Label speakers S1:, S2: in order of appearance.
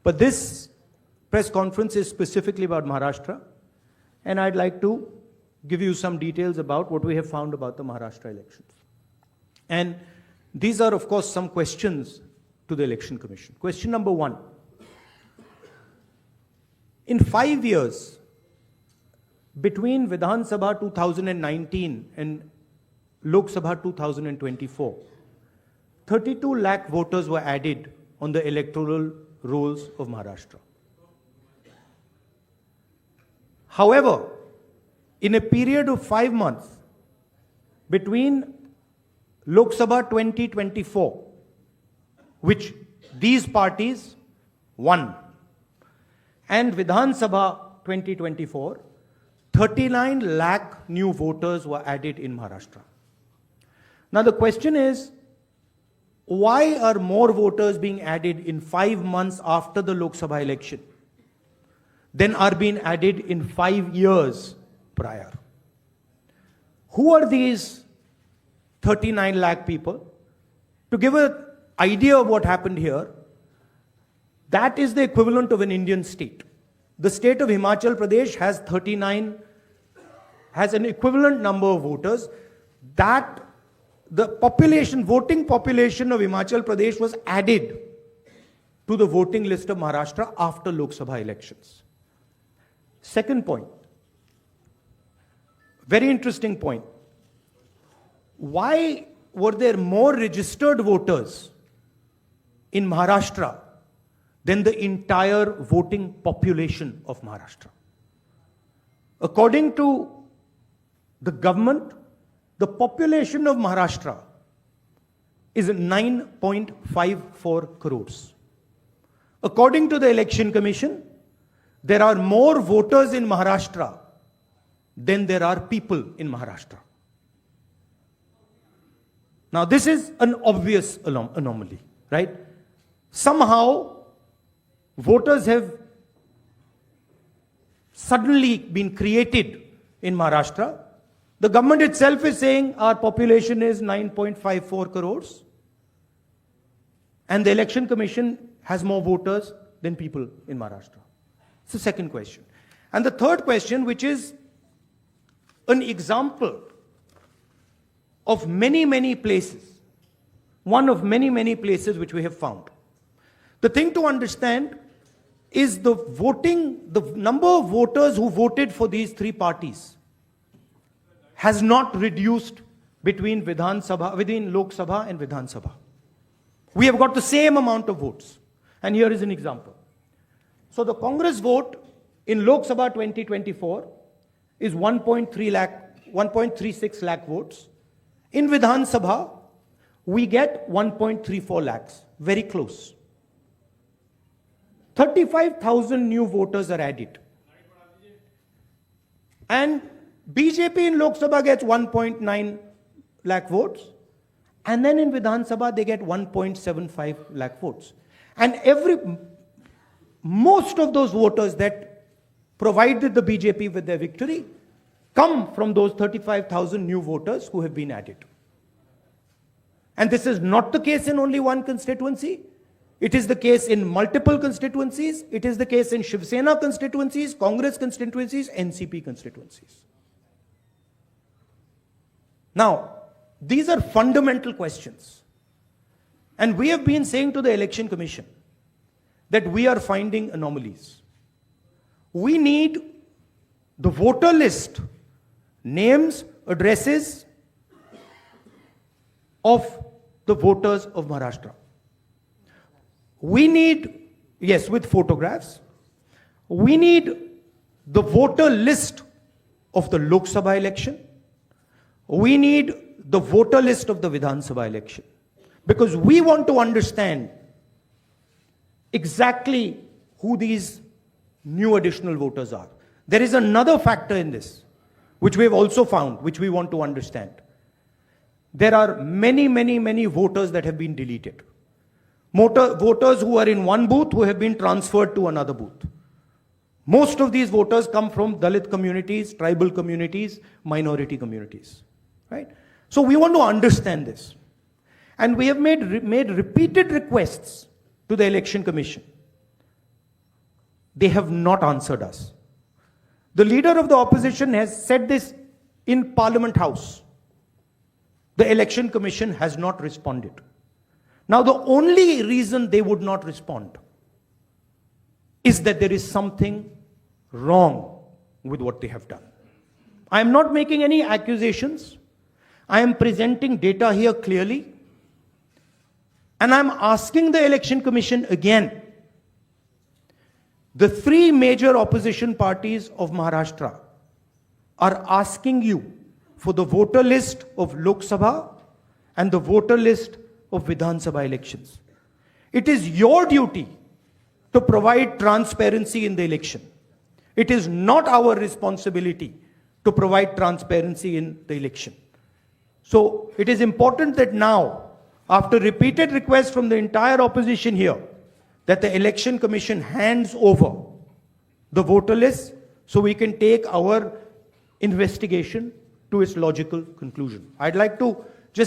S1: But this press conference is specifically about Maharashtra, and I'd like to give you some details about what we have found about the Maharashtra elections. And these are, of course, some questions to the Election Commission. Question number one. In 5 years, between Vidhan Sabha 2019 and Lok Sabha 2024, 32 lakh voters were added on the electoral rolls of Maharashtra. However, in a period of 5 months between Lok Sabha 2024, which these parties won, and Vidhan Sabha 2024, 39 lakh new voters were added in Maharashtra. Now the question is, why are more voters being added in 5 months after the Lok Sabha election than are being added in 5 years prior? Who are these 39 lakh people? To give an idea of what happened here, that is the equivalent of an Indian state. The state of Himachal Pradesh has an equivalent number of voters. That the voting population of Himachal Pradesh was added to the voting list of Maharashtra after Lok Sabha elections. Second point, very interesting point. Why were there more registered voters in Maharashtra than the entire voting population of Maharashtra? According to the government, the population of Maharashtra is 9.54 crores. According to the Election Commission, there are more voters in Maharashtra than there are people in Maharashtra. Now this is an obvious anomaly, right? Somehow voters have suddenly been created in Maharashtra. The government itself is saying our population is 9.54 crores. And the Election Commission has more voters than people in Maharashtra. It's the second question. And the third question, which is an example of many, many places, one of many, many places which we have found. The thing to understand is the number of voters who voted for these three parties has not reduced between Lok Sabha and Vidhan Sabha. We have got the same amount of votes. And here is an example. So the Congress vote in Lok Sabha 2024 is 1.36 lakh votes. In Vidhan Sabha, we get 1.34 lakhs, very close. 35,000 new voters are added. And BJP in Lok Sabha gets 1.9 lakh votes. And then in Vidhan Sabha, they get 1.75 lakh votes. And most of those voters that provided the BJP with their victory come from those 35,000 new voters who have been added. And this is not the case in only one constituency. It is the case in multiple constituencies. It is the case in Shiv Sena constituencies, Congress constituencies, NCP constituencies. Now, these are fundamental questions. And we have been saying to the Election Commission that we are finding anomalies. We need the voter list, names, addresses of the voters of Maharashtra. We need, yes, with photographs. We need the voter list of the Lok Sabha election. We need the voter list of the Vidhan Sabha election. Because we want to understand exactly who these new additional voters are. There is another factor in this, which we have also found, which we want to understand. There are many, many, many voters that have been deleted. Voters who are in one booth who have been transferred to another booth. Most of these voters come from Dalit communities, tribal communities, minority communities, right? So we want to understand this. And we have made repeated requests to the Election Commission They have not answered us. The leader of the opposition has said this in Parliament House. The Election Commission has not responded. Now, the only reason they would not respond is that there is something wrong with what they have done. I am not making any accusations. I am presenting data here clearly. And I'm asking the Election Commission again. The three major opposition parties of Maharashtra are asking you for the voter list of Lok Sabha and the voter list of Vidhan Sabha elections. It is your duty to provide transparency in the election. It is not our responsibility to provide transparency in the election. So it is important that now, after repeated requests from the entire opposition here, that the Election Commission hands over the voter list so we can take our investigation to its logical conclusion. I'd like to